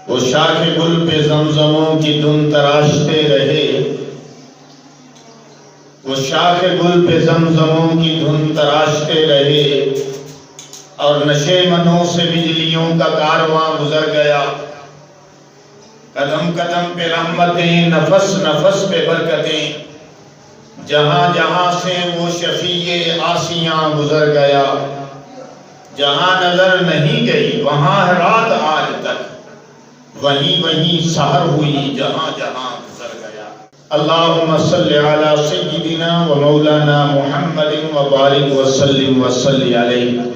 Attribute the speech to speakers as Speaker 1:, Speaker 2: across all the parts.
Speaker 1: وہ شاخ گل پہ زمزموں کی دھن تراشتے رہے، وہ شاخ گل پہ زمزموں کی دھن تراشتے رہے، اور نشے منوں سے بجلیوں کا کارواں گزر گیا۔ قدم قدم پہ رحمتیں، نفس نفس پہ برکتیں، جہاں جہاں سے وہ شفیع آسیاں گزر گیا۔ جہاں نظر نہیں گئی وہاں ہے رات آج تک، وہیں وہیں سحر ہوئی جہاں جہاں گزر گیا۔ اللہم صلی علی سیدنا و مولانا محمد و بارک وسلم وصلی علیہ۔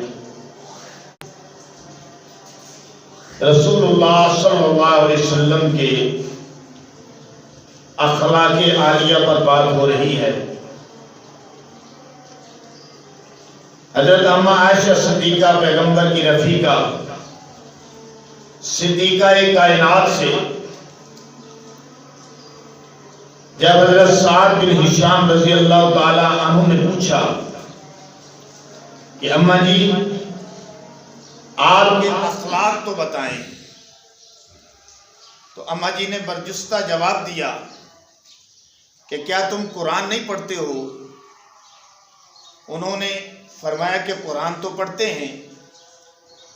Speaker 1: رسول اللہ صلی اللہ علیہ وسلم کے اخلاق عالیہ پر بات ہو رہی ہے۔ حضرت اماں عائشہ صدیقہ پیغمبر کی رفیقہ، صدیقہ کائنات سے جب حضرت سعد بن ہشام رضی اللہ تعالی عنہ نے پوچھا کہ اماں جی آپ کے اخلاق تو بتائیں، تو اماں جی نے برجستہ جواب دیا کہ کیا تم قرآن نہیں پڑھتے ہو؟ انہوں نے فرمایا کہ قرآن تو پڑھتے ہیں۔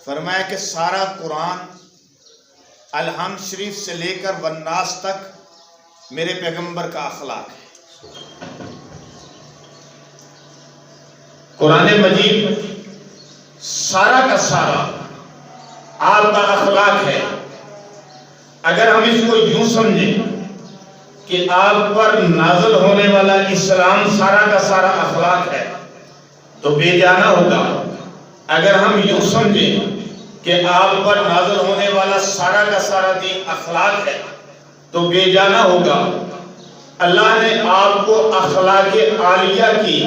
Speaker 1: فرمایا کہ سارا قرآن الحمد شریف سے لے کر والناس تک میرے پیغمبر کا اخلاق ہے۔ قرآن مجید سارا کا سارا آپ کا اخلاق ہے۔ اگر ہم اس کو یوں سمجھیں کہ آپ پر نازل ہونے والا اسلام سارا کا سارا اخلاق ہے تو بے جانا ہوگا۔ اگر ہم یوں سمجھیں کہ آپ پر نازل ہونے والا سارا کا سارا دین اخلاق ہے تو بے جانا ہوگا۔ اللہ نے آپ کو اخلاق عالیہ کی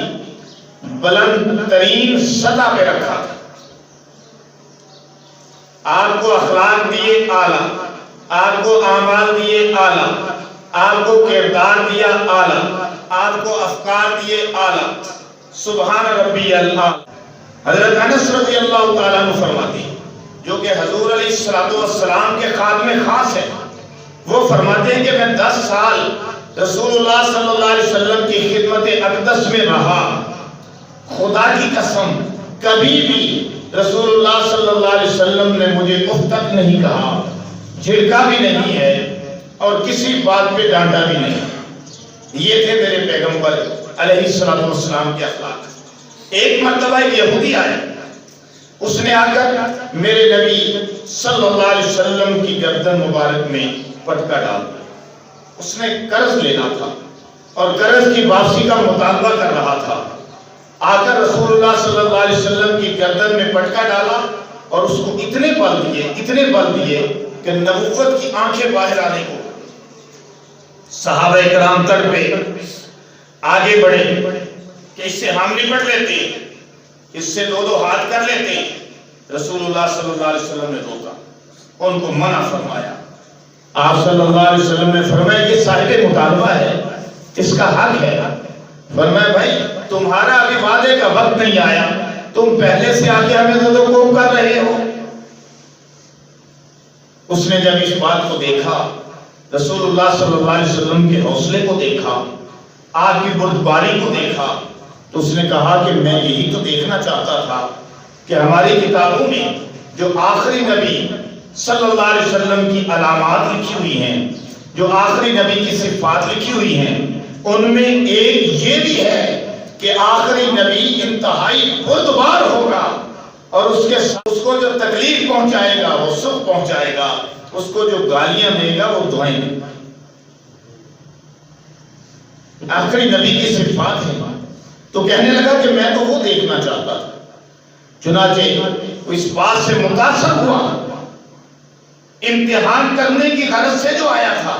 Speaker 1: بلند ترین سطح پہ رکھا تھا۔ آپ کو اخلاق دیے اعلیٰ، آپ کو اعمال دیے اعلیٰ، آپ کو کردار دیا اعلیٰ، آپ کو افکار دیے اعلیٰ۔ سبحان ربی اللہ۔ حضرت انس رضی اللہ تعالیٰ عنہ فرماتے ہیں، جو کہ حضور علیہ السلام کے خادم خاص ہیں، وہ فرماتے ہیں کہ میں 10 سال رسول اللہ صلی اللہ علیہ وسلم کی خدمت اقدس میں رہا، خدا کی قسم کبھی بھی رسول اللہ صلی اللہ علیہ وسلم نے مجھے اف تک نہیں کہا، جھڑکا بھی نہیں ہے اور کسی بات پہ ڈانٹا بھی نہیں۔ یہ تھے میرے پیغمبر علیہ السلام کے اخلاق۔ ایک مرتبہ ایک یہودی آیا، اس نے آ کر میرے نبی صلی اللہ علیہ وسلم کی گردن مبارک میں پٹکا ڈال دیا۔ اس نے قرض لینا تھا اور قرض کی واپسی کا مطالبہ کر رہا تھا۔ آ کر رسول اللہ صلی اللہ علیہ وسلم کی گردن میں پٹکا ڈالا اور اس کو اتنے بل دیے کہ نبوت کی آنکھیں باہر آنے کو۔ صحابہ کرام تڑپے، آگے بڑھے کہ اس سے ہم نپٹ لیتے، اس سے 2 ہاتھ کر لیتے۔ رسول اللہ صلی اللہ علیہ وسلم نے روکا، ان کو منع فرمایا۔ آپ صلی اللہ علیہ وسلم نے فرمایا یہ صاحب مطالبہ ہے، اس کا حق ہے۔ فرمایا بھائی تمہارا ابھی وعدے کا وقت نہیں آیا، تم پہلے سے آگے ہمیں زدوکوب کر رہے ہو۔ اس نے جب اس بات کو دیکھا، رسول اللہ صلی اللہ علیہ وسلم کے حوصلے کو دیکھا، آپ کی بردباری کو دیکھا، تو اس نے کہا کہ میں یہی تو دیکھنا چاہتا تھا کہ ہماری کتابوں میں جو آخری نبی صلی اللہ علیہ وسلم کی علامات لکھی ہوئی ہیں، جو آخری نبی کی صفات لکھی ہوئی ہیں، ان میں ایک یہ بھی ہے کہ آخری نبی انتہائی بردبار ہوگا اور اس کو جو تکلیف پہنچائے گا وہ سکھ پہنچائے گا، اس کو جو گالیاں دے گا وہ دعائیں دے گا۔ آخری نبی کی صفات ہے۔ تو کہنے لگا کہ میں تو وہ دیکھنا چاہتا تھا۔ چنانچہ وہ اس بات سے متاثر ہوا، امتحان کرنے کی غرض سے جو آیا تھا،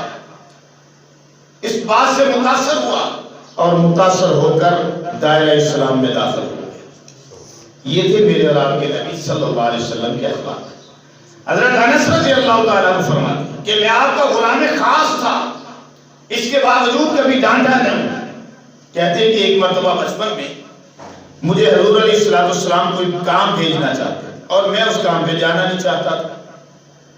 Speaker 1: اس بات سے متاثر ہوا اور متاثر ہو کر دائرہ اسلام میں داخل ہو گیا۔ یہ تھے میرے اور آپ کے نبی صلی اللہ علیہ وسلم کے اخلاق۔ حضرت انس رضی اللہ تعالیٰ عنہ فرماتے ہیں کہ میں آپ کا غلام خاص تھا، اس کے باوجود کبھی ڈانٹا نہیں۔ کہتے ہیں کہ ایک مرتبہ بچپن میں مجھے حضور علیہ السلام کوئی کام بھیجنا چاہتے اور میں اس کام پہ جانا نہیں چاہتا تھا۔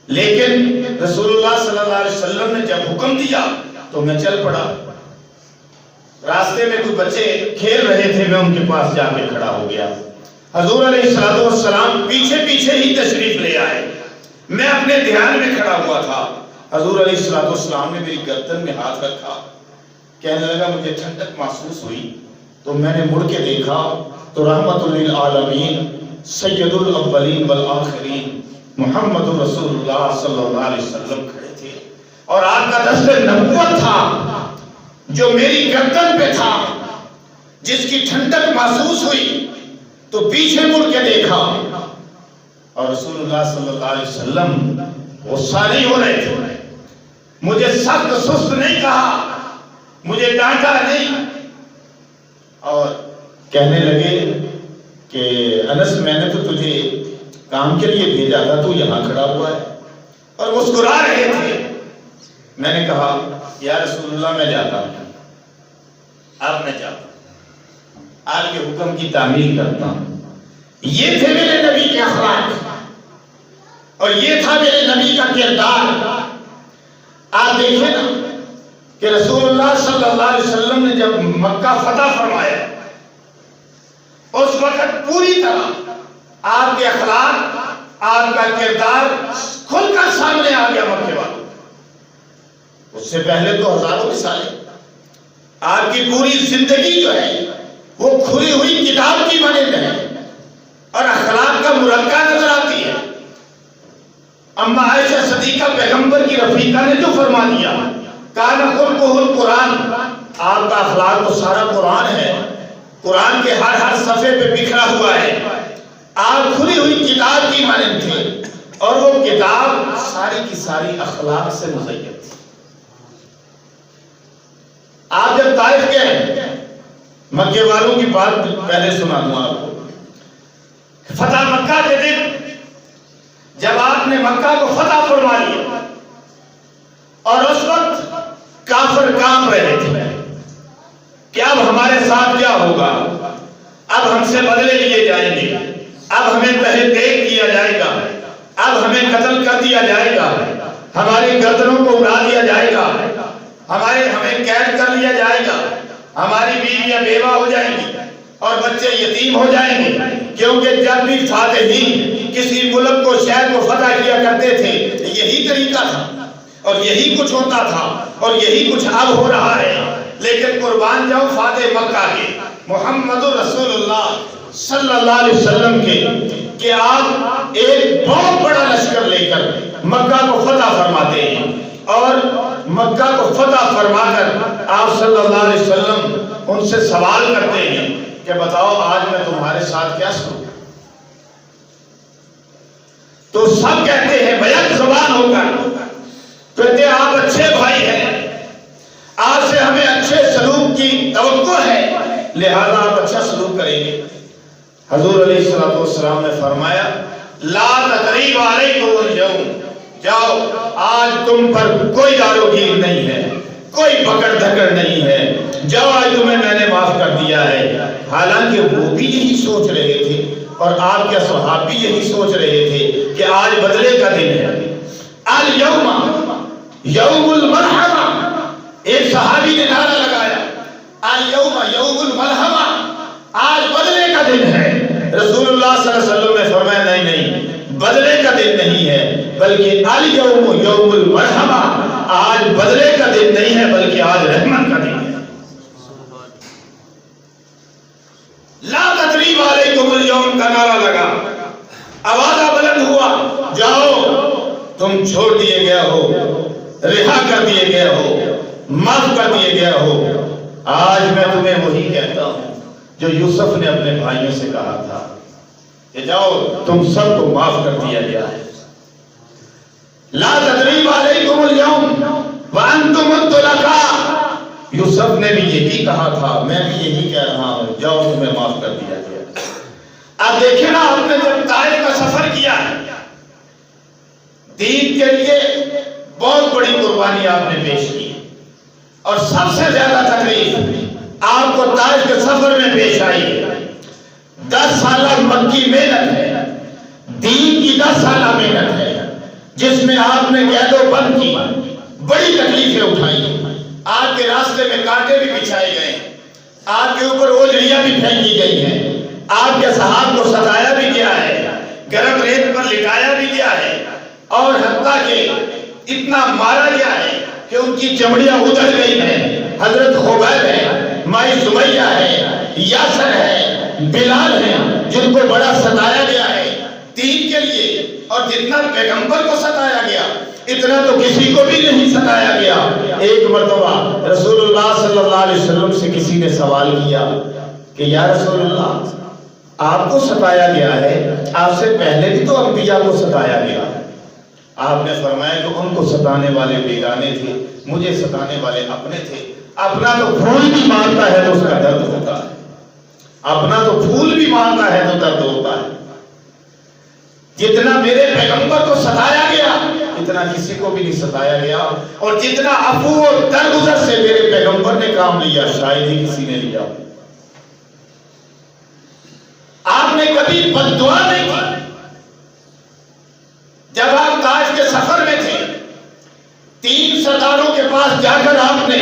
Speaker 1: لیکن رسول اللہ صلی اللہ علیہ وسلم نے جب حکم دیا تو میں چل پڑا. راستے میں کچھ بچے کھیل رہے تھے، میں ان کے پاس جا کے کھڑا ہو گیا. حضور علیہ السلام پیچھے پیچھے ہی تشریف لے آئے. میں اپنے دھیان میں کھڑا ہوا تھا. حضور علیہ السلام نے میری گردن میں ہاتھ رکھا. کہنے لگا مجھے ٹھنڈک محسوس ہوئی تو میں نے مڑ کے دیکھا تو رحمت للعالمین سید الاولین والآخرین محمد رسول اللہ صلی اللہ علیہ وسلم کھڑے تھے، اور آپ کا دست نبوت تھا جو میری گردن پہ تھا، جس کی ٹھنڈک محسوس ہوئی تو پیچھے مڑ کے دیکھا اور رسول اللہ صلی اللہ علیہ وسلم غصہ نہیں ہو رہے تھے. مجھے سخت سست نہیں کہا، مجھے ڈانٹا نہیں، اور کہنے لگے کہ انس میں نے تو تجھے کام کے لیے بھیجا تھا، تو یہاں کھڑا ہوا ہے، اور مسکرا رہے تھے. میں نے کہا یا رسول اللہ میں جاتا ہوں، اب میں جاتا ہوں، آپ کے حکم کی تعمیل کرتا ہوں. یہ تھے میرے نبی کے اخلاق اور یہ تھا میرے نبی کا کردار. آپ دیکھیں نا کہ رسول اللہ صلی اللہ علیہ وسلم نے جب مکہ فتح فرمایا اس وقت پوری طرح آپ کے اخلاق، آپ کا کردار کھل کر سامنے آ گیا مکے والوں. اس سے پہلے تو ہزاروں مثالیں. آپ کی پوری زندگی جو ہے وہ کھلی ہوئی کتاب کی مانند ہے اور اخلاق کا مرقع نظر آتی ہے. اما عائشہ صدیقہ پیغمبر کی رفیقہ نے جو فرما دیا کان خلقہ القرآن، آپ کا اخلاق تو سارا قرآن ہے، قرآن کے ہر ہر صفحے پہ بکھرا ہوا ہے. آپ کھلی ہوئی کتاب کی مانند تھے اور وہ کتاب ساری کی ساری اخلاق سے مزین تھی. آپ جب طائف گئے، مکے والوں کی بات پہلے سنا دوں آپ کو. فتح مکہ کے دن جب آپ نے مکہ کو فتح فرما لیا اور اس وقت کافر کام رہے تھے کہ اب ہمارے ساتھ کیا ہوگا، اب ہم سے بدلے لیے جائیں گے، اب ہمیں تہے دیکھ کیا جائے گا، اب ہمیں قتل کر دیا جائے گا، ہماری گردنوں کو اڑا دیا جائے گا، ہمیں قید کر لیا جائے گا، ہماری بیویاں بیوہ ہو جائیں گی اور بچے یتیم ہو جائیں گے. کیونکہ جب بھی فاتحین کسی ملک کو شہر کو فتح کیا کرتے تھے یہی طریقہ تھا اور یہی کچھ ہوتا تھا اور یہی کچھ اب ہو رہا ہے. لیکن قربان جاؤں فاتح مکہ کے محمد رسول اللہ صلی اللہ علیہ وسلم کے کہ آپ ایک بہت بڑا لشکر لے کر مکہ کو فتح فرماتے ہیں اور مکہ کو فتح فرما کر آپ صلی اللہ علیہ وسلم ان سے سوال کرتے ہیں کہ بتاؤ آج میں تمہارے ساتھ کیا سنوں. تو سب کہتے ہیں بیک زبان ہو کر کہتے ہیں آپ اچھے بھائی ہیں، آپ سے ہمیں اچھے سلوک کی توقع ہے، لہذا آپ اچھا سلوک کریں گے. حضور علیہ السلام نے فرمایا لا تقریب علیکم اليوم، جاؤ آج تم پر کوئی داروگیر نہیں ہے، کوئی پکڑ دھکڑ نہیں ہے، جاؤ آج تمہیں میں نے معاف کر دیا ہے. حالانکہ وہ بھی یہی سوچ رہے تھے اور آپ کے صحابہ بھی یہی سوچ رہے تھے کہ آج بدلے کا دن ہے. الیوم یوم المرحمہ، ایک صحابی نے نعرہ لگایا الیوم یوم المرحمہ، آج بدلے کا دن ہے. رسول اللہ صلی اللہ علیہ وسلم نے فرمایا نہیں نہیں، بدلے کا دن نہیں ہے بلکہ الیوم یوم المرحمہ، آج بدلے کا دن نہیں ہے بلکہ آج رحمت کا دن ہے. لا تقریب علیکم اليوم کا نعرہ لگا، آوازہ بلند ہوا جاؤ تم چھوڑ دیے گئے ہو، رہا کر دیے گئے ہو، معاف کر دیے گئے ہو. آج میں تمہیں وہی کہتا ہوں جو یوسف نے اپنے بھائیوں سے کہا تھا کہ جاؤ تم سب کو معاف کر دیا گیا ہے. لا تقریب علیکم اليوم وانتم الطلقاء، یوسف نے بھی یہی کہا تھا، میں بھی یہی کہہ رہا ہوں، جاؤ تمہیں معاف کر دیا گیا. اب دیکھیں نا آپ نے جب طائف کا سفر کیا دین کے لیے بہت بڑی قربانی آپ نے پیش کی اور سب سے زیادہ تکلیف آپ کو طائف کے سفر میں پیش آئی ہے. 10 سالہ مکی محنت ہے، دین کی 10 سالہ محنت ہے. جس میں آپ نے قید و بند کی، بڑی تکلیفیں اٹھائی، آپ کے راستے میں کانٹے بھی بچھائے گئے، آپ کے اوپر اوجڑیاں بھی پھینکی گئی ہیں، آپ کے صحابہ کو ستایا بھی گیا ہے، گرم ریت پر لٹایا بھی گیا ہے، اور حتیٰ کہ اتنا مارا گیا ہے کہ ان کی چمڑیاں ادھر گئی ہیں۔ حضرت خبیب ہے، مائی سمیہ ہے، یاسر ہے، بلال ہے، جن کو بڑا ستایا گیا ہے دین کے لیے، اور جتنا پیغمبر کو ستایا گیا اتنا تو کسی کو بھی نہیں ستایا گیا۔ ایک مرتبہ رسول اللہ صلی اللہ علیہ وسلم سے کسی نے سوال کیا کہ یا رسول اللہ، آپ کو ستایا گیا ہے، آپ سے پہلے بھی تو انبیاء کو ستایا گیا۔ آپ نے فرمایا کہ ان کو ستانے والے بیگانے تھے، مجھے ستانے والے اپنے تھے۔ اپنا تو پھول بھی مارتا ہے تو اس کا درد ہوتا ہے، اپنا تو پھول بھی مارتا ہے تو درد ہوتا ہے۔ جتنا میرے پیغمبر کو ستایا گیا اتنا کسی کو بھی نہیں ستایا گیا، اور جتنا عفو اور درگزر سے میرے پیغمبر نے کام لیا شاید ہی کسی نے لیا۔ آپ نے کبھی بد دعا نہیں کی۔ جب آپ تاج کے سفر میں تھے، 3 سرداروں کے پاس جا کر آپ نے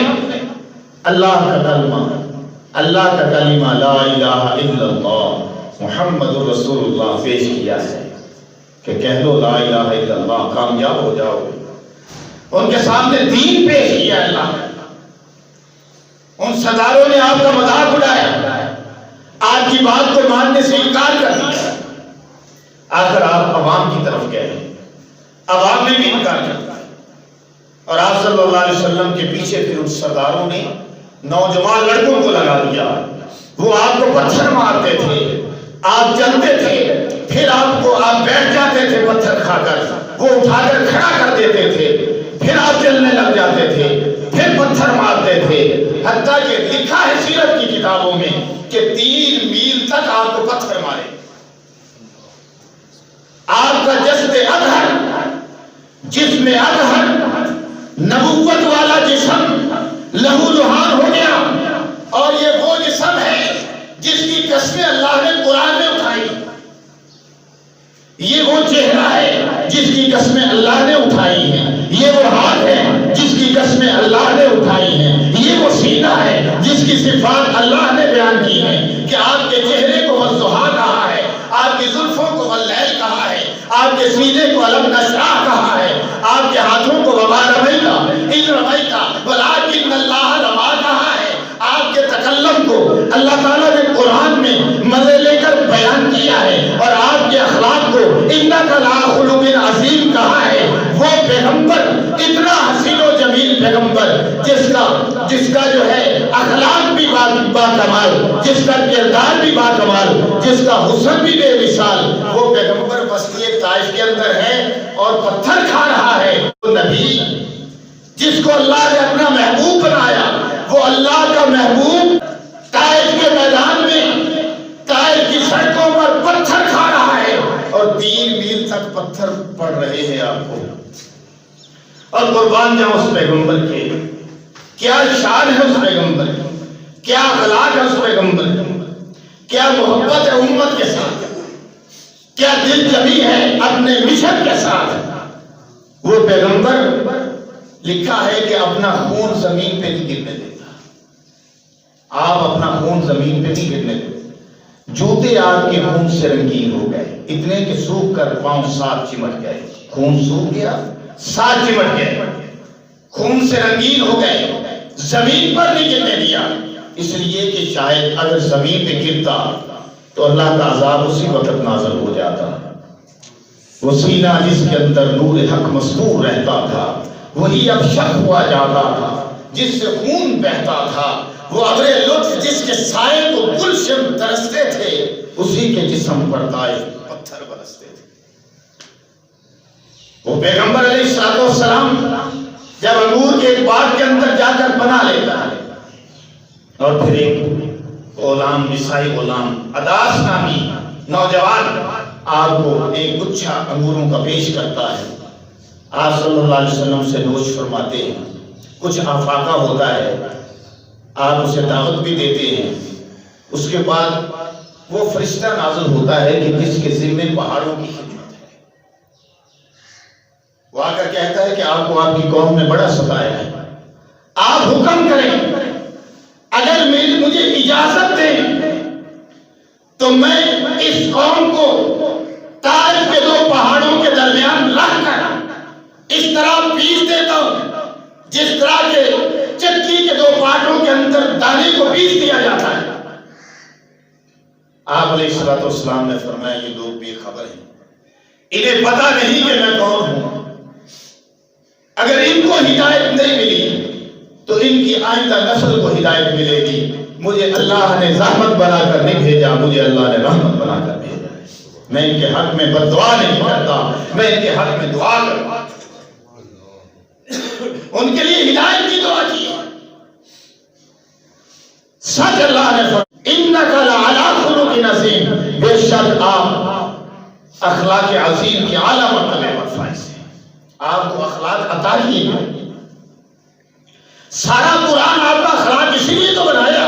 Speaker 1: اللہ کا کلمہ لا الہ الا اللہ محمد رسول اللہ پیش کیا ہے کہ کہہ دو لا الہ الا اللہ، کامیاب ہو جاؤ۔ ان کے سامنے دین پیش کیا اللہ کا۔ ان سرداروں نے آپ کا مذاق اڑایا، آپ کی بات کو ماننے سے انکار کر دیا۔ آخر آپ عوام کی طرف گئے، عوام نے بھی انکار کر دیا، اور آپ صلی اللہ علیہ وسلم کے پیچھے پھر ان سرداروں نے نوجوان لڑکوں کو لگا دیا۔ وہ آپ کو پتھر مارتے تھے، آپ چلتے تھے، پھر آپ بیٹھ جاتے تھے پتھر کھا کر، وہ اٹھا کر کھڑا کر دیتے تھے، پھر آپ چلنے لگ جاتے تھے، پھر پتھر مارتے تھے، حتیٰ کہ لکھا ہے سیرت کی کتابوں میں کہ 3 میل تک آپ کو پتھر مارے۔ آپ کا جسد اطہر، جسم اطہر، نبوت والا جسم لہو لہان ہو گیا، اور یہ وہ جسم ہے جس کی قسمیں اللہ نے قرآن میں اٹھائی، یہ وہ چہرہ ہے جس کی قسمیں اللہ نے اٹھائی ہیں، یہ وہ ہاتھ ہے جس کی قسمیں اللہ نے اٹھائی ہیں، یہ وہ سینہ ہے جس کی صفات اللہ نے بیان کی ہیں کہ آپ کے چہرے کو والضحیٰ کہا ہے، آپ کی زلفوں کو واللیل کہا ہے، آپ کے سینے کو الم نشرح کہا ہے، آپ کے ہاتھوں کو وما رمیتا اذ رمیتا ولکن اللہ رما کہا ہے، آپ کے تکلم کو اللہ تعالیٰ نے قرآن میں مزے لے کر بیان کیا ہے، اور آپ کے اخلاق کو انک لخلق عظیم کہا ہے۔ وہ پیغمبر اتنا حسین و جمیل پیغمبر جس کا جو ہے اخلاق بھی با کمال، جس کا کردار بھی با کمال، جس کا حسن بھی بے مثال، وہ پیغمبر بستی طائف کے اندر ہے اور پتھر کھا رہا ہے۔ وہ نبی جس کو اللہ نے اپنا محبوب بنایا، وہ اللہ کا محبوب طائف کے میدان میں، طائف کی سڑکوں پر پتھر کھا رہا ہے، اور 3 میل تک پتھر پڑ رہے ہیں آپ کو۔ اور قربان جاؤں اس پیغمبر کے، کیا شان ہے اس پیغمبر کی، کیا اخلاق ہے اس پیغمبر کی، کیا محبت ہے امت کے ساتھ، کیا دل جمی ہے اپنے مشن کے ساتھ۔ وہ پیغمبر لکھا ہے کہ اپنا خون زمین پہ نہیں گرنے دیتا، آپ اپنا خون زمین پہ نہیں گرنے دیتے۔ جوتے آپ کے خون سے رنگین ہو گئے، اتنے کہ سوکھ کر پاؤں ساتھ چمٹ گئے، خون سوکھ گیا ساتھ چمٹ گئے، خون سے رنگین ہو گئے، زمین پر نہیں گرنے دیا، اس لیے کہ شاید اگر زمین پہ گرتا تو اللہ کا عذاب اسی وقت نازل ہو جاتا۔ وہ سینہ جس کے اندر نور حق مستور رہتا تھا، وہی اب شک ہوا جاتا تھا، جس سے خون بہتا تھا، وہ ابر لطف جس کے سائے کو گلشن ترستے تھے، اسی کے جسم پر طائف پتھر برستے تھے۔ وہ پیغمبر علیہ السلام جب انگور کے ایک باغ کے اندر جا کر پناہ لیتا ہے، اور پھر ایک غلام، عیسائی غلام اداس نامی نوجوان آپ کو ایک گچھا انگوروں کا پیش کرتا ہے، آپ صلی اللہ علیہ وسلم سے نوش فرماتے ہیں، کچھ آفاقہ ہوتا ہے، آپ اسے دعوت بھی دیتے ہیں۔ اس کے بعد وہ فرشتہ نازل ہوتا ہے کہ جس کے ذمے پہاڑوں کی خدمت ہے،
Speaker 2: آ کر کہتا ہے کہ آپ کو آپ کی قوم نے بڑا ستایا ہے، آپ حکم کریں، اگر مجھے اجازت دیں تو میں اس قوم کو طائف کے دو پہاڑوں کے درمیان رکھ کر اس طرح پیس دیتا ہوں جس طرح کے چکی کے دو پارٹوں کے اندر دانے کو پیس دیا جاتا ہے۔ آپ علیہ الصلوۃ والسلام نے فرمایا یہ لوگ بے خبر ہیں، انہیں پتہ نہیں کہ میں کون ہوں، اگر ان کو ہدایت نہیں ملی تو ان کی آئندہ نسل کو ہدایت ملے گی۔ مجھے اللہ نے زحمت بنا کر نہیں بھیجا، مجھے اللہ نے رحمت بنا کر بھیجا ہے۔ میں ان کے حق میں بد دعا نہیں کرتا، میں ان کے حق میں دعا کرتا، ان کے لیے ہدایت کی دعا کی۔ سچ اللہ نے فرمایا انک لعلی خلق عظیم، بے شک آپ اخلاق عظیم کی اعلیٰ مرتبے پر فائز ہیں، آپ کو اخلاق عطا ہی ہے۔ سارا قرآن آپ کا اخلاق اسی لیے تو بنایا،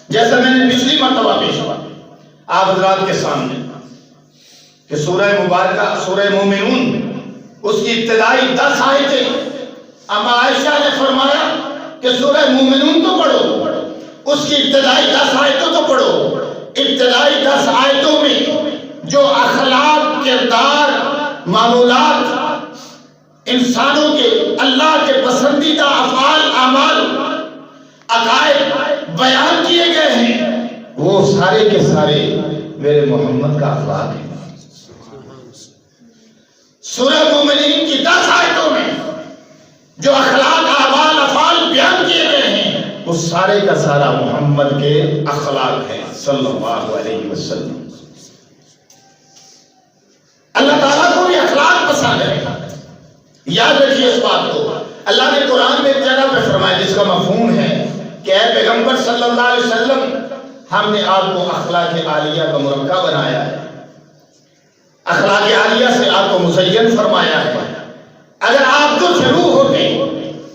Speaker 2: جیسا میں نے پچھلی مرتبہ پیش کیا آپ حضرات کے سامنے کہ سورہ مبارکہ سورہ مومنون اس کی ابتدائی 10 آیتیں، اما عائشہ نے فرمایا کہ سورہ مومنون تو پڑھو، اس کی ابتدائی 10 آیتوں تو پڑھو۔ ابتدائی 10 آیتوں میں جو اخلاق، کردار، معمولات، انسانوں کے اللہ کے پسندیدہ افعال، اعمال، عقائد بیان کیے گئے ہیں، وہ سارے کے سارے میرے محمد کا اخلاق ہے۔ سورہ مومنین کی 10 آیتوں میں جو اخلاق، اعمال، افعال بیان کیے گئے ہیں، وہ سارے کا سارا محمد کے اخلاق ہیں صلی اللہ علیہ وسلم۔ اللہ تعالیٰ کو بھی اخلاق پسند ہے، یاد رکھیے اس بات کو۔ اللہ نے قرآن میں ایک جگہ پہ فرمایا جس کا مفہوم ہے کہ اے پیغمبر صلی اللہ علیہ وسلم، ہم نے آپ کو اخلاق عالیہ کا مرکب بنایا ہے، اخلاق عالیہ سے آپ کو مزین فرمایا ہے۔ اگر آپ تو شروع ہوتے،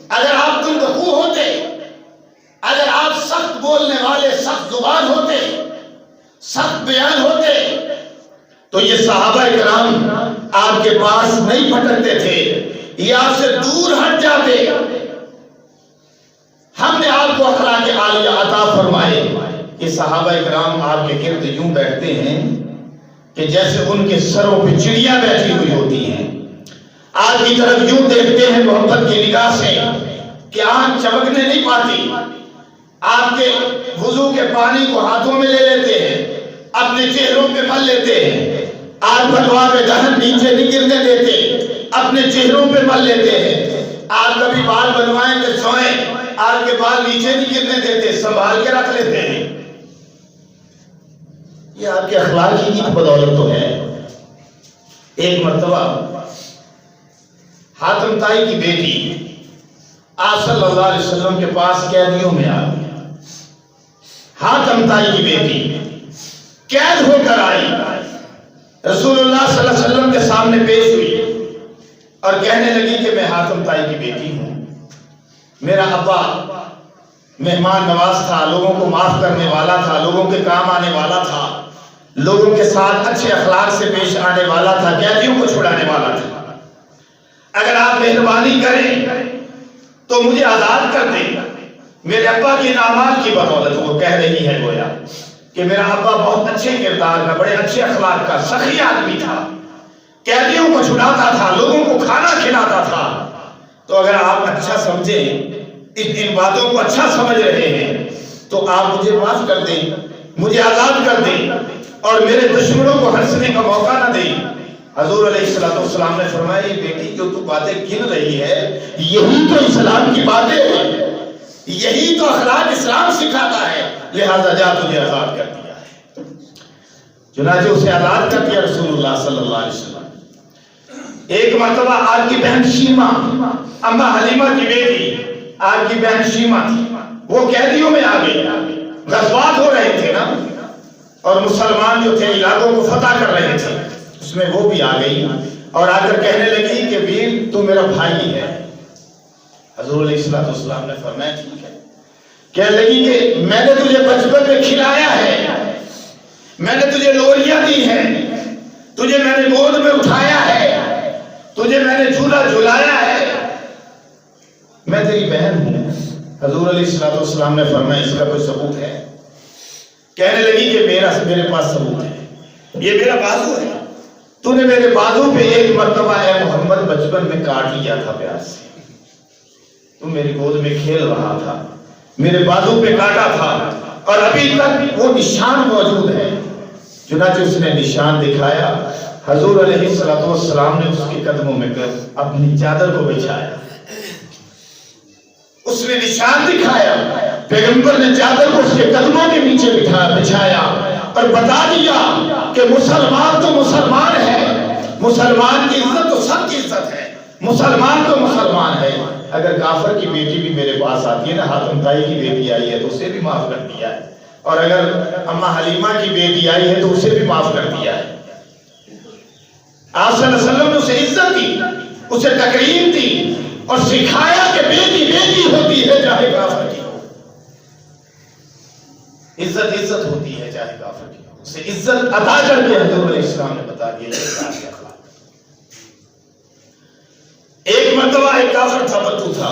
Speaker 2: اگر آپ تم دخو ہوتے، اگر آپ سخت بولنے والے، سخت زبان ہوتے، سخت بیان ہوتے، تو یہ صحابہ کرام آپ کے پاس نہیں پھٹکتے تھے، یہ آپ سے دور ہٹ جاتے۔ ہم نے آپ کو اخلاق عالیہ عطا فرمائے کہ صحابہ کرام آپ کے گرد یوں بیٹھتے ہیں کہ جیسے ان کے سروں پہ چڑیاں بیٹھی ہوئی ہوتی ہیں، آپ کی طرف یوں دیکھتے ہیں محبت کی نگاہ سے کہ آنکھ چمکنے نہیں پاتی، آپ کے وضو کے پانی کو ہاتھوں میں لے لیتے ہیں، اپنے چہروں پہ مل لیتے ہیں، آپ بلوا میں دہن نیچے نہیں گرنے دیتے، اپنے چہروں پہ مل لیتے ہیں۔ آپ کبھی بال بنوائیں کہ سوئیں، آپ کے بال نیچے نہیں گرنے دیتے، سنبھال کے رکھ لیتے ہیں۔ یہ آپ کے اخلاق کی بدولت تو ہے۔ ایک مرتبہ حاتم طائی کی بیٹی آپ صلی اللہ علیہ وسلم کے پاس قیدیوں میں آ گئی۔ حاتم طائی کی بیٹی قید ہو کر آئی، رسول اللہ صلی اللہ علیہ وسلم کے سامنے پیش ہوئی اور کہنے لگی کہ میں حاتم طائی کی بیٹی ہوں، میرا ابا مہمان نواز تھا، لوگوں کو معاف کرنے والا تھا، لوگوں کے کام آنے والا تھا، لوگوں کے ساتھ اچھے اخلاق سے پیش آنے والا تھا، قیدیوں کو چھڑانے والا تھا۔ اگر آپ مہربانی کریں تو مجھے آزاد کر دیں، میرے ابا کے انعامات کی بدولت۔ وہ کہہ رہی ہے گویا کہ میرا ابا بہت اچھے کردار کا، بڑے اچھے اخلاق کا، سخی آدمی تھا، قیدیوں کو چھڑاتا تھا، لوگوں کو کھانا کھلاتا تھا، تو اگر آپ اچھا سمجھیں، ان باتوں کو اچھا سمجھ رہے ہیں تو آپ مجھے معاف کر دیں، مجھے آزاد کر دیں اور میرے دشمنوں کو ہنسنے کا موقع نہ دیں۔ حضور علیہ السلام نے فرمایا یہ بیٹی جو تو باتیں گن رہی ہے یہی تو اسلام کی باتیں ہیں، یہی تو اخلاق اسلام سکھاتا ہے، لہذا جا تجھے آزاد کر دیا ہے۔ چنانچہ اسے آزاد کر دیا رسول اللہ صلی اللہ علیہ وسلم۔ ایک مرتبہ آپ کی بہن شیمہ، اما حلیمہ کی بیٹی، آپ کی بہن شیمہ تھی، وہ قیدیوں میں آ گئی، غزوات ہو رہے تھے نا، اور مسلمان جو تھے علاقوں کو فتح کر رہے تھے، اس میں وہ بھی آ گئی اور آ کر کہنے لگی کہ ویر تو میرا بھائی ہے۔ حضور علیہ السلام نے فرمایا ٹھیک ہے۔ کہنے لگی کہ میں نے تجھے بچپن میں کھلایا ہے، میں نے تجھے لوریاں دی ہیں، تجھے میں نے گود میں اٹھایا ہے، تجھے میں نے جھولا جھلایا ہے، میں تیری بہن ہوں۔ حضور علیہ السلام نے فرمایا اس کا کوئی ثبوت ہے؟ کہنے لگی کہ میرے پاس ثبوت ہے، یہ میرا بازو ہے، تو نے میرے بازو پہ ایک مرتبہ اے محمد بچپن میں کاٹ لیا تھا پیار سے، تو میری گود میں کھیل رہا تھا، میرے بازو پہ کاٹا تھا، اور ابھی تک وہ نشان موجود ہے۔ چنانچہ اس نے نشان دکھایا، حضور علیہ السلام نے اس کے قدموں میں کر اپنی چادر کو بچھایا، اس نے نشان دکھایا، پیغمبر نے چادر کو اس کے قدموں کے نیچے بچھایا اور بتا دیا کہ مسلمان تو مسلمان ہے، مسلمان کی عزت تو سب کی عزت ہے، مسلمان تو مسلمان ہے۔ اگر کافر کی بیٹی بھی میرے پاس آتی ہے نا، حاتم طائی کی بیٹی آئی ہے تو اسے بھی معاف کر دیا ہے، اور اگر اماں حلیمہ کی بیٹی آئی ہے تو اسے بھی معاف کر دیا ہے۔ آپ صلی اللہ علیہ وسلم نے اسے عزت دی، اسے تکریم دی، اور سکھایا کہ بیٹی بیٹی ہوتی ہے چاہے کافر کی ہو، عزت عزت ہوتی ہے چاہے کافر کی ہو، اسے عزت عطا کر کے حضور علیہ السلام نے بتا دیا کہ اخلاق۔ ایک مرتبہ ایک کافر تھا، بدو تھا،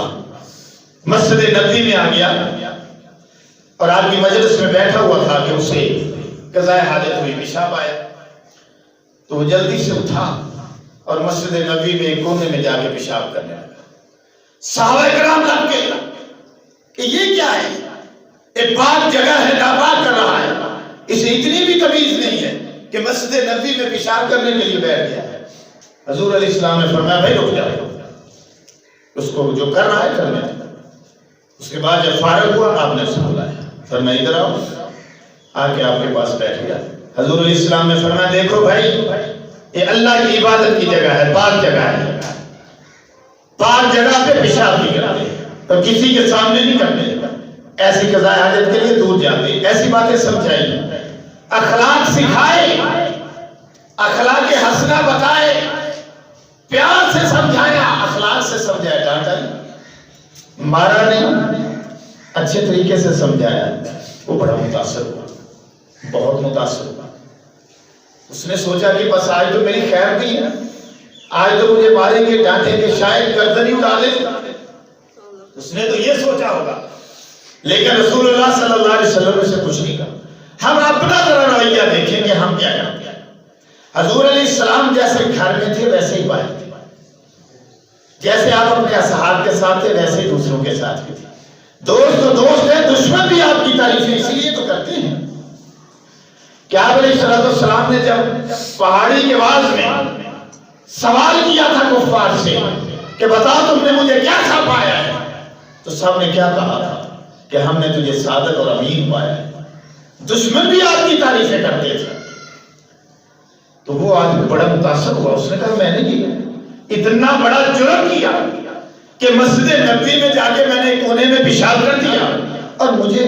Speaker 2: مسجد نبوی میں آ گیا اور آپ کی مجلس میں بیٹھا ہوا تھا کہ اسے قضاء حاجت ہوئی، پیشاب آیا، تو وہ جلدی سے اٹھا اور مسجد نبوی میں ایک کونے میں جا کے پیشاب کرنے لگا۔ صحابہ کرام لگ گئے کہ یہ کیا ہے، ایک پاک جگہ ہے ناپاک کر رہا ہے، اسے اتنی بھی تمیز نہیں ہے کہ مسجد نبوی میں پیشاب کرنے کے لیے بیٹھ گیا ہے۔ حضور علیہ السلام نے فرمایا بھائی رک جاؤ، اس کو جو کر رہا ہے کرنے دو۔ اس کے بعد جب فارغ ہوا آپ نے اسے بلایا، فرمایا ادھر آؤ، آ کے آپ کے پاس بیٹھ گیا۔ حضور علیہ السلام نے فرمایا دیکھو بھائی، یہ اللہ کی عبادت کی جگہ ہے، پاک جگہ ہے، پاک جگہ پہ پیشاب نہیں کرتے اور کسی کے سامنے نہیں کرتے، ایسی قضاء حاجت کے لیے دور جاتے، ایسی باتیں سمجھائی، اخلاق سکھائے، اخلاق حسنہ بتائے، پیار سے سمجھایا، اخلاق سے سمجھایا، ڈانٹا نہیں، مارا نہیں، اچھے طریقے سے سمجھایا۔ وہ بڑا متاثر ہوا، بہت متاثر ہوا۔ اس نے سوچا کہ بس آج تو میری خیر نہیں ہے، آج تو مجھے ماریں گے ڈانٹیں گے، شاید گردن ہی اڑا لیں۔ اس نے تو یہ سوچا ہوگا، لیکن رسول اللہ صلی اللہ علیہ وسلم نے اسے کچھ نہیں کہا۔ ہم اپنا ذرا رویہ دیکھیں کہ ہم کیا کرتے ہیں۔ حضور علیہ السلام جیسے گھر میں تھے ویسے ہی باہر تھے، جیسے آپ اپنے اصحاب کے ساتھ تھے ویسے ہی دوسروں کے ساتھ بھی تھے۔ دوست تو دوست ہے، دشمن بھی آپ کی تعریفیں اسی لیے تو کرتے ہیں کہ آپ علیہ السلام نے جب پہاڑی کے بعد میں سوال کیا تھا کفار سے کہ بتاؤ تم نے مجھے کیا کھا پایا ہے، تو سب نے کیا کہا تھا کہ ہم نے تجھے صادق اور امین پایا ہے۔ دشمن بھی آپ کی تعریفیں کرتے تھے۔ تو وہ آدمی بڑا متاثر ہوا، اس نے کہا میں نے کیا اتنا بڑا جرم کیا کہ مسجد نبوی میں جا کے میں نے کونے میں پیشاب کر دیا، اور مجھے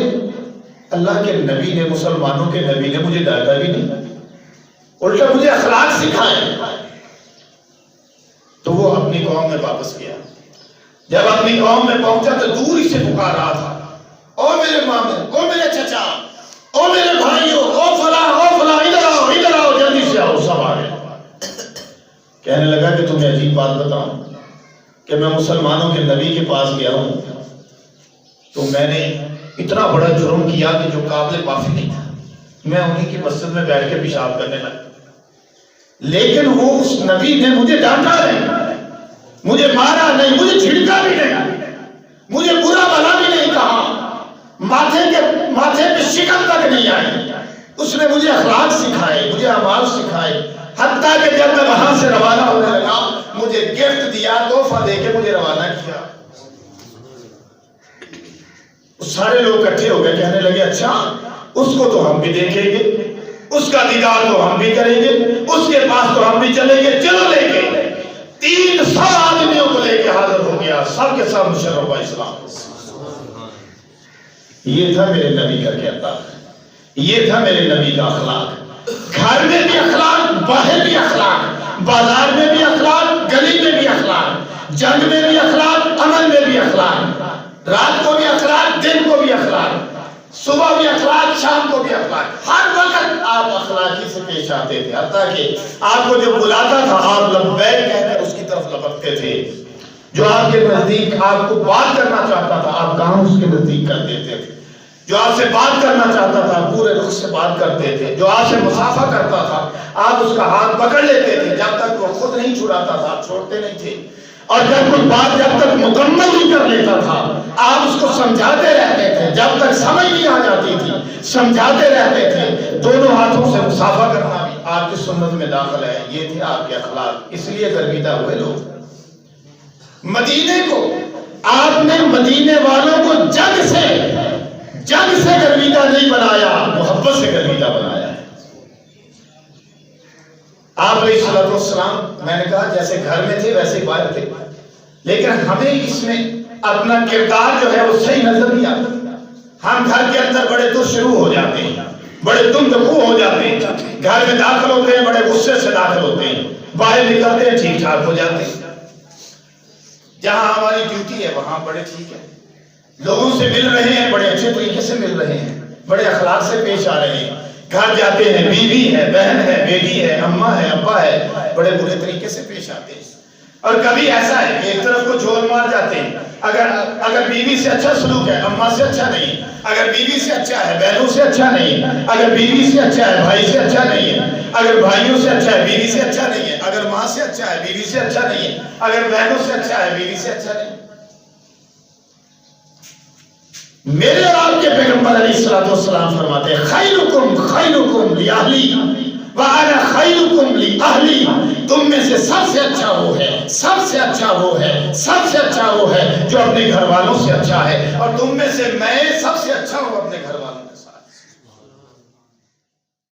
Speaker 2: اللہ کے نبی نے، مسلمانوں کے نبی نے مجھے ڈانٹا بھی نہیں، الٹا مجھے اخلاق سکھائے۔ تو وہ اپنی قوم میں واپس گیا۔ جب اپنی قوم میں پہنچا تو دور ہی سے پکار رہا تھا، او میرے ماموں، او میرے چچا، او میرے بھائیوں، او فلاں، ادھر آؤ، ادھر آؤ، جلدی سے آؤ۔ سب آ گئے۔ کہنے لگا کہ تمہیں عجیب بات بتاؤں کہ میں مسلمانوں کے نبی کے پاس گیا ہوں تو میں نے اتنا بڑا جرم کیا کہ جو قابل معافی نہیں تھا، میں انہیں کی مسجد میں بیٹھ کے پیشاب کرنے لگا، لیکن وہ اس نبی نے مجھے ڈانٹا نہیں، مجھے مارا نہیں، مجھے جھڑکا بھی نہیں، مجھے برا بھلا بھی نہیں کہا، ماتھے پہ شکن تک نہیں آئی۔ اس نے مجھے اخلاق سکھائے، مجھے اعمال سکھائے، حتیٰ کہ جب میں وہاں سے روانہ ہونے لگا مجھے گفٹ دیا، تحفہ دے کے مجھے روانہ کیا۔ سارے لوگ اکٹھے ہو گئے، کہنے لگے اچھا اس کو تو ہم بھی دیکھیں گے، اس کا دیدار تو ہم بھی کریں گے، اس کے پاس تو ہم بھی چلیں گے، چلو لے کے 300 آدمیوں کو لے کے حاضر ہو گیا، سب کے سب مشرف ہوا اسلام۔ یہ تھا میرے نبی کا کردار، یہ تھا میرے نبی کا اخلاق۔ گھر میں بھی اخلاق، باہر بھی اخلاق، بازار میں بھی اخلاق، گلی میں بھی اخلاق، جنگ میں بھی اخلاق، عمل میں بھی اخلاق، رات کو بھی اخلاق، دن کو بھی اخلاق، صبح بھی اخلاق، شام کو بھی اخلاق، ہر وقت آپ اخلاقی سے پیش آتے تھے، حتیٰ کہ آپ کو جو بلاتا تھا آپ لبیک کہہ کر اس کی طرف لپکتے تھے. جو آپ کے نزدیک آپ کو بات کرنا چاہتا تھا آپ کہاں اس کے نزدیک کر دیتے تھے. جو آپ سے بات کرنا چاہتا تھا پورے رخ سے بات کرتے تھے. جو آپ سے مصافحہ کرتا تھا آپ اس کا ہاتھ پکڑ لیتے تھے. جب تک وہ خود نہیں چھڑاتا تھا آپ چھوڑتے نہیں تھے. اور جب کوئی بات جب تک مکمل نہیں کر لیتا تھا آپ اس کو سمجھاتے رہتے تھے. جب تک سمجھ نہیں آ جاتی تھی سمجھاتے رہتے تھے. دونوں ہاتھوں سے مصافحہ کرنا بھی آپ کی سنت میں داخل ہے. یہ تھے آپ کے اخلاق. اس لیے گرویدہ ہوئے لوگ. مدینے کو آپ نے مدینے والوں کو جنگ سے گرویدہ نہیں بنایا, محبت سے گرویدہ بنایا ہے. آپ علیہ الصلوۃ والسلام میں نے کہا جیسے گھر میں تھے ویسے ہی باہر تھے, لیکن ہمیں اس میں اپنا کردار جو ہے وہ صحیح نظر نہیں آتا. ہم گھر کے اندر بڑے تو شروع ہو جاتے ہیں, بڑے تند خو ہو جاتے ہیں. گھر میں داخل ہوتے ہیں بڑے غصے سے داخل ہوتے ہیں, باہر نکلتے ہیں ٹھیک ٹھاک ہو جاتے ہیں. جہاں ہماری ڈیوٹی ہے وہاں بڑے ٹھیک ہے, لوگوں سے مل رہے ہیں بڑے اچھے طریقے سے مل رہے ہیں, بڑے اخلاق سے پیش آ رہے ہیں. گھر جاتے ہیں بیوی ہے, بہن ہے, بیٹی ہے, اماں ہے, ابا ہے, بڑے برے طریقے سے پیش آتے ہیں. اور کبھی ایسا ہے کہ ایک طرف کو جھول مار جاتے ہیں. اگر بیوی سے اچھا سلوک ہے اماں سے اچھا نہیں, اگر بیوی سے اچھا ہے بہنوں سے اچھا نہیں, اگر بیوی سے اچھا ہے بھائی سے اچھا نہیں ہے, اگر بھائیوں سے اچھا ہے بیوی سے اچھا نہیں ہے, اگر ماں سے اچھا ہے بیوی سے اچھا نہیں ہے, اگر بہنوں سے اچھا ہے بیوی سے اچھا نہیں. میرے اور آپ کے پیغمبر علیہ الصلوۃ والسلام فرماتے ہیں خیرکم لأہلی وَأَنَا خَيْرُكُمْ لِأَهْلِي. تم میں سے سب سے اچھا وہ ہے, سب سے اچھا وہ ہے, سب سے اچھا وہ ہے جو اپنے گھر والوں سے اچھا ہے, اور تم میں سے میں سب سے اچھا ہوں اپنے گھر والوں